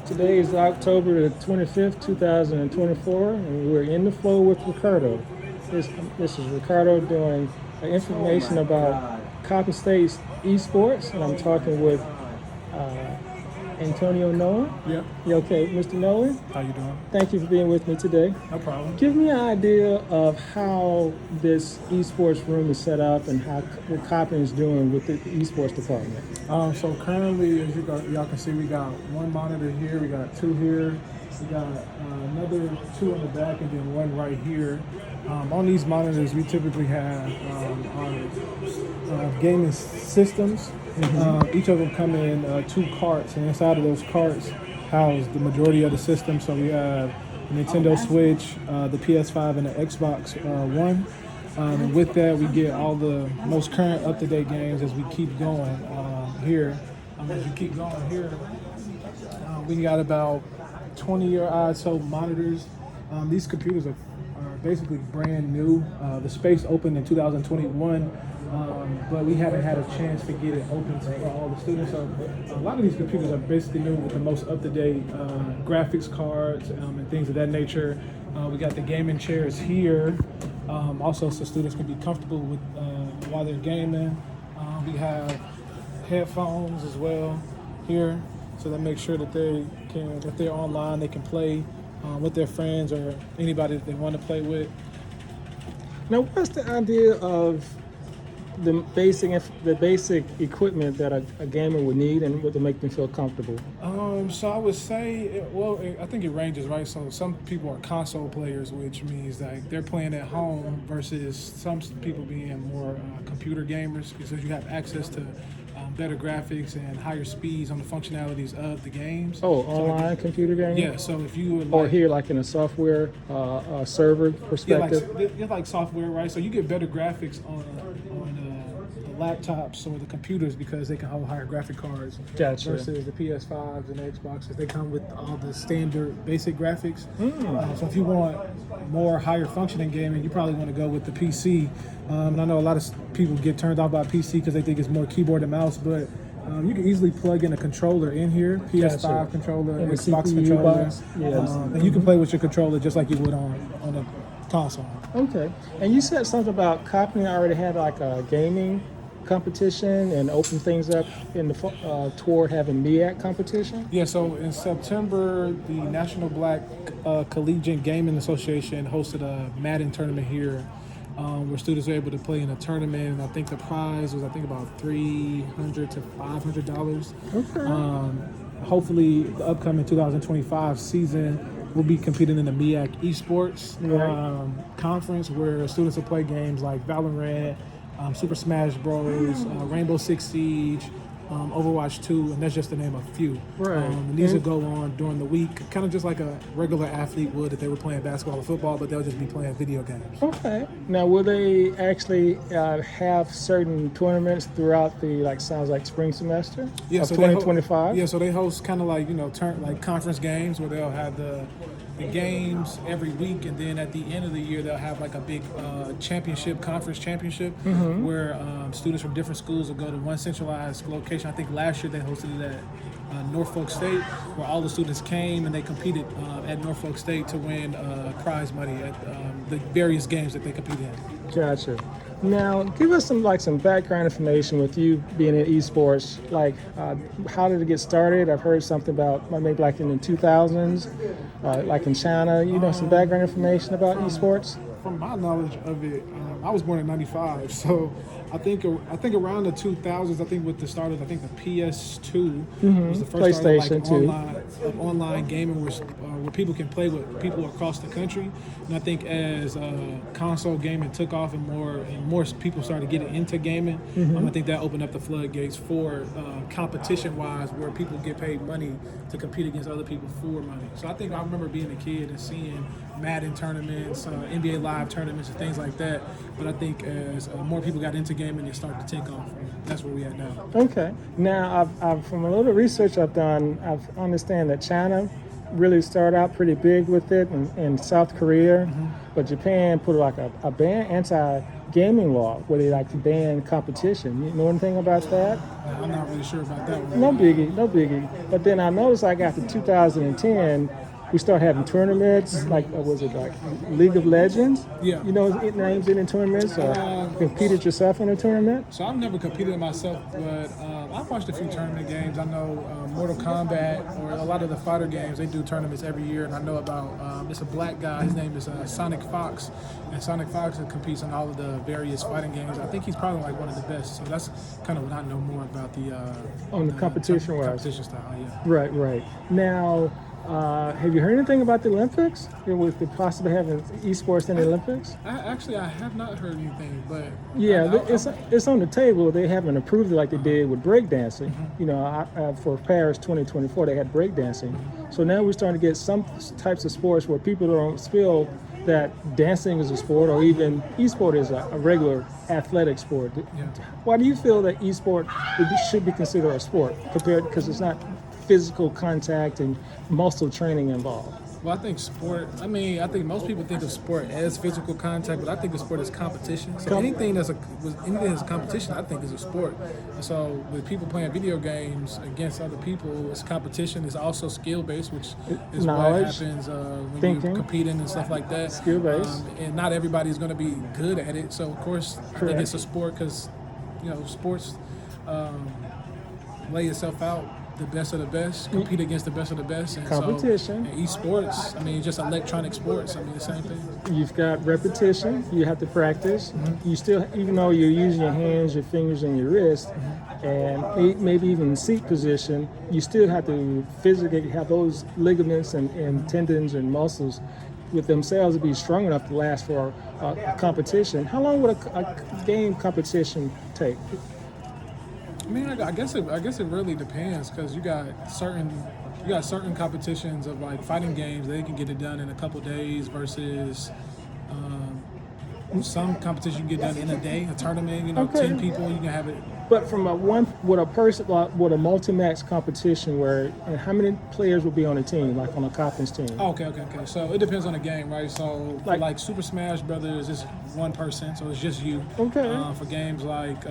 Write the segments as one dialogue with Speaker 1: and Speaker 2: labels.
Speaker 1: Today is October the 25th, 2024, and we're in the flow with Ricardo. This is Ricardo doing information about Coppin State's esports, and I'm talking with Antonio Nolan.
Speaker 2: Yep.
Speaker 1: You okay, Mr. Nolan?
Speaker 2: How you doing?
Speaker 1: Thank you for being with me today.
Speaker 2: No problem.
Speaker 1: Give me an idea of how this esports room is set up and what Coppin is doing with the esports department.
Speaker 2: So currently, as y'all can see, we got one monitor here, we got two here, we got another two in the back, and then one right here. On these monitors, we typically have our gaming systems. Each of them come in two carts, and inside of those carts house the majority of the system. So we have the Nintendo Switch, the PS5, and the Xbox One. And with that, we get all the most current, up-to-date games as we keep going here. As you keep going here, we got about 20-year-old monitors. These computers are basically brand new. The space opened in 2021, but we haven't had a chance to get it open for all the students. So a lot of these computers are basically new with the most up-to-date graphics cards and things of that nature. We got the gaming chairs here, also so students can be comfortable with while they're gaming. We have headphones as well here, so that makes sure that if they're online, they can play with their friends or anybody that they want to play with.
Speaker 1: Now, what's the idea of the basic equipment that a gamer would need and what to make them feel comfortable?
Speaker 2: So I would say, I think it ranges, right? So some people are console players, which means like they're playing at home versus some people being more computer gamers, because you have access to better graphics and higher speeds on the functionalities of the games.
Speaker 1: Oh, online computer games?
Speaker 2: Yeah, so if you would
Speaker 1: or here, like in a software server perspective?
Speaker 2: Yeah, like software, right? So you get better graphics on the laptops or the computers because they can hold higher graphic cards.
Speaker 1: Gotcha.
Speaker 2: Versus the PS5s and Xboxes. They come with all the standard basic graphics. So if you want more higher functioning gaming, you probably want to go with the PC. And I know a lot of people get turned off by PC because they think it's more keyboard and mouse, but you can easily plug in a controller in here, PS5
Speaker 1: Gotcha.
Speaker 2: Controller,
Speaker 1: And the
Speaker 2: Xbox
Speaker 1: CPU
Speaker 2: controller,
Speaker 1: box. Yes.
Speaker 2: and you can play with your controller just like you would on a console.
Speaker 1: Okay. And you said something about Coppin already had like a gaming competition and open things up in the toward having MEAC competition?
Speaker 2: Yeah, so in September, the National Black Collegiate Gaming Association hosted a Madden tournament here, where students were able to play in a tournament. And I think the prize was about $300 to $500.
Speaker 1: Okay.
Speaker 2: Hopefully, the upcoming 2025 season will be competing in the MEAC Esports conference, where students will play games like Valorant, Super Smash Bros, Rainbow Six Siege, Overwatch 2, and that's just to name a few.
Speaker 1: Right.
Speaker 2: And these will go on during the week, kind of just like a regular athlete would if they were playing basketball or football, but they'll just be playing video games.
Speaker 1: Okay. Now, will they actually have certain tournaments throughout the sounds like spring semester of 2025?
Speaker 2: So they host kind of like like conference games where they'll have the games every week, and then at the end of the year they'll have like a big conference championship, where students from different schools will go to one centralized location. I think last year they hosted it at Norfolk State, where all the students came and they competed at Norfolk State to win prize money at the various games that they competed in.
Speaker 1: Gotcha. Now, give us some background information with you being in esports. How did it get started? I've heard something about maybe like in the 2000s, like in China. Some background information about esports.
Speaker 2: From my knowledge of it, I was born in '95, so I think around the 2000s. I think with the start of the PS2 was the first
Speaker 1: PlayStation
Speaker 2: start
Speaker 1: 2.
Speaker 2: of online gaming, where people can play with people across the country. And I think as console gaming took off and more people started getting into gaming, I think that opened up the floodgates for competition-wise, where people get paid money to compete against other people for money. So I think I remember being a kid and seeing Madden tournaments, NBA Live tournaments, and things like that. But I think as more people got into gaming, it started to take off. And that's where we at now.
Speaker 1: Okay. Now, I've from a little research I've done, I understand that China really started out pretty big with it, in South Korea, but Japan put like a ban, gaming law where they like to ban competition. You know anything about that?
Speaker 2: I'm not really sure about that one.
Speaker 1: No biggie, no biggie. But then I noticed like after 2010, we start having tournaments like was it like League of Legends?
Speaker 2: Yeah.
Speaker 1: You know names in tournaments or competed yourself in a tournament?
Speaker 2: So I've never competed myself, but I've watched a few tournament games. I know Mortal Kombat or a lot of the fighter games, they do tournaments every year. And I know about it's a black guy. His name is Sonic Fox. And Sonic Fox competes in all of the various fighting games. I think he's probably like one of the best. So that's kind of what I know more about the
Speaker 1: On the competition wise.
Speaker 2: competition style, yeah.
Speaker 1: Right. Now, have you heard anything about the Olympics? With the possibly having esports in the Olympics?
Speaker 2: I have not heard anything, but
Speaker 1: Yeah, it's on the table. They haven't approved it like they did with breakdancing. You know, for Paris 2024, they had breakdancing. So now we're starting to get some types of sports where people don't feel that dancing is a sport or even esport is a regular athletic sport.
Speaker 2: Yeah.
Speaker 1: Why do you feel that esport should be considered a sport compared because it's not physical contact and muscle training involved?
Speaker 2: Well, I think I think most people think of sport as physical contact, but I think of sport as competition. So anything that's a competition, I think is a sport. And so with people playing video games against other people, it's competition. It's also skill-based, which is
Speaker 1: knowledge,
Speaker 2: what happens when
Speaker 1: thinking,
Speaker 2: you're competing and stuff like that.
Speaker 1: Skill-based.
Speaker 2: And not everybody's going to be good at it. So, of course, I think it's a sport because, sports lay itself out. The best of the best, compete against the best of the best. And
Speaker 1: competition.
Speaker 2: So, and esports, just electronic sports, the same thing.
Speaker 1: You've got repetition, you have to practice. You still, even though you're using your hands, your fingers, and your wrist, and maybe even seat position, you still have to physically have those ligaments and tendons and muscles with themselves to be strong enough to last for a competition. How long would a game competition take?
Speaker 2: I guess it really depends because you got certain competitions of like fighting games they can get it done in a couple days versus some competition you can get done in a day. A tournament,
Speaker 1: Okay.
Speaker 2: 10 people you can have it.
Speaker 1: But from with a multi-max competition and how many players will be on a team, like on a COPPIN's team?
Speaker 2: Okay. So it depends on the game, right? So like Super Smash Brothers is one person, so it's just you.
Speaker 1: Okay.
Speaker 2: For games like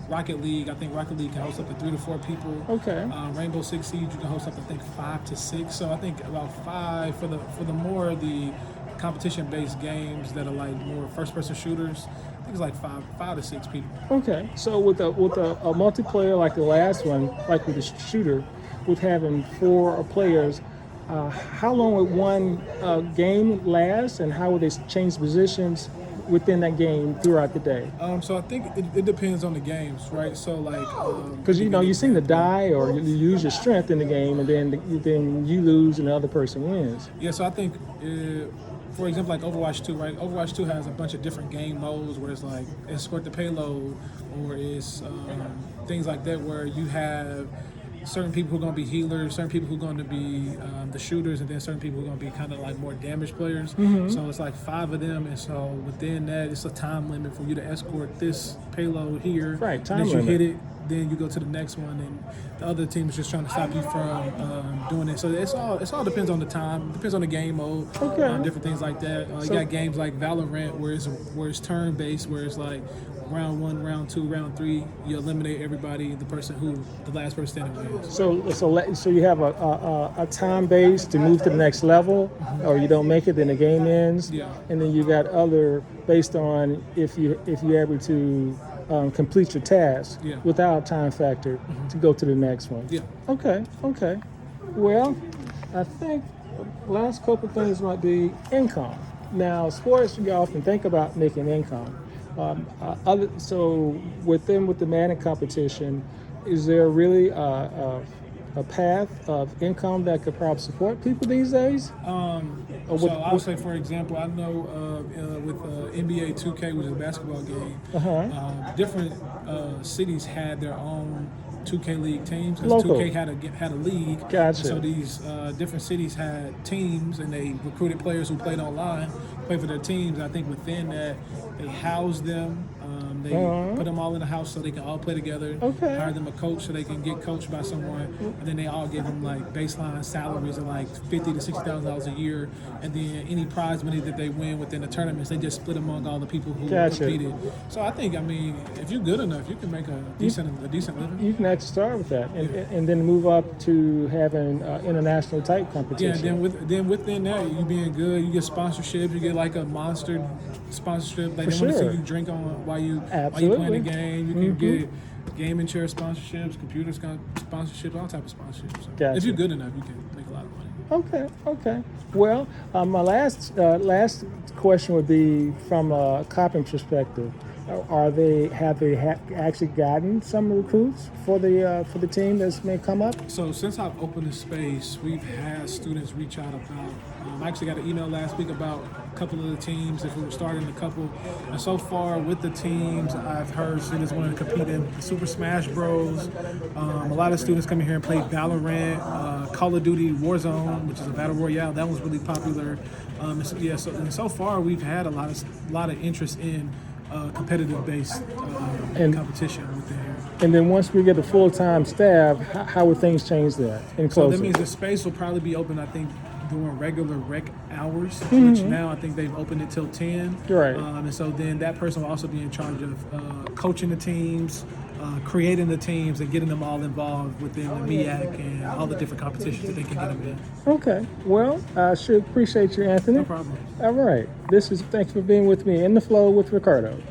Speaker 2: Rocket League, I think Rocket League can host up to 3 to 4 people.
Speaker 1: Okay.
Speaker 2: Rainbow Six Siege, you can host up to, I think, 5 to 6. So I think about 5 for the more the competition-based games that are like more first-person shooters. I think it's like 5 to 6 people.
Speaker 1: Okay, so with a multiplayer like the last one, like with the shooter, with having 4 players, how long would one game last, and how would they change positions within that game throughout the day?
Speaker 2: So I think it depends on the games, right? So like,
Speaker 1: because you seem to die or you use your strength in the game, and then you lose and the other person wins.
Speaker 2: Yeah, so I think. For example, like Overwatch 2, right? Overwatch 2 has a bunch of different game modes where it's like escort the payload or it's things like that where you have certain people who are going to be healers, certain people who are going to be the shooters, and then certain people who are going to be kind of like more damage players. So it's like 5 of them, and so within that, it's a time limit for you to escort this payload here.
Speaker 1: Right, time
Speaker 2: limit.
Speaker 1: limit.
Speaker 2: You hit it, then you go to the next one, and the other team is just trying to stop you from doing it. So it all depends on the time, depends on the game mode,
Speaker 1: Okay.
Speaker 2: different things like that. You got games like Valorant where it's turn based, where it's like round 1, round 2, round 3, you eliminate everybody. The last person standing wins.
Speaker 1: So you have a time base to move to the next level, or you don't make it, then the game ends.
Speaker 2: Yeah.
Speaker 1: And then you got other based on if you're able to complete your task without a time factor to go to the next one.
Speaker 2: Yeah.
Speaker 1: Okay. Well, I think last couple things might be income. Now, sports, you often think about making income. So with the Madden competition, is there really a path of income that could perhaps support people these days?
Speaker 2: So I would say, for example, I know with NBA 2K, which is a basketball game, different cities had their own 2K league teams. Because 2K had a league.
Speaker 1: Gotcha.
Speaker 2: So these different cities had teams, and they recruited players who played online, play for their teams. I think within that, they housed them. They put them all in the house so they can all play together.
Speaker 1: Okay.
Speaker 2: Hire them a coach so they can get coached by someone, and then they all give them like baseline salaries of like $50,000 to $60,000 a year, and then any prize money that they win within the tournaments, they just split among all the people who competed. So I think, I mean, if you're good enough, you can make a decent living.
Speaker 1: You can actually start with that, and then move up to having international type competition.
Speaker 2: Yeah, then within that, you being good, you get sponsorships. You get like a Monster sponsorship. Like they want to see you drink on while you playing the game. You can get gaming chair sponsorships, computer sponsorships, all type of sponsorships. So if you're good enough, you can make a lot of money.
Speaker 1: Okay. Well, my last question would be from a COPPIN perspective. Have they actually gotten some recruits for the team that's may come up?
Speaker 2: So since I've opened the space, we've had students reach out about. I actually got an email last week about a couple of the teams, if we were starting a couple. And so far with the teams, I've heard students wanting to compete in Super Smash Bros. A lot of students come in here and play Valorant, Call of Duty Warzone, which is a battle royale. That one's really popular. So far we've had a lot of interest in competitive-based competition within here.
Speaker 1: And then once we get a full-time staff, how would things change that in closing?
Speaker 2: So that means the space will probably be open, I think, during regular rec hours, which now I think they've opened it till 10.
Speaker 1: Right.
Speaker 2: And so then that person will also be in charge of coaching the teams, creating the teams, and getting them all involved within the MEAC and all the different competitions that they can get them in.
Speaker 1: Okay. Well, I sure appreciate you, Anthony.
Speaker 2: No problem.
Speaker 1: All right. Thanks for being with me in the flow with Ricardo.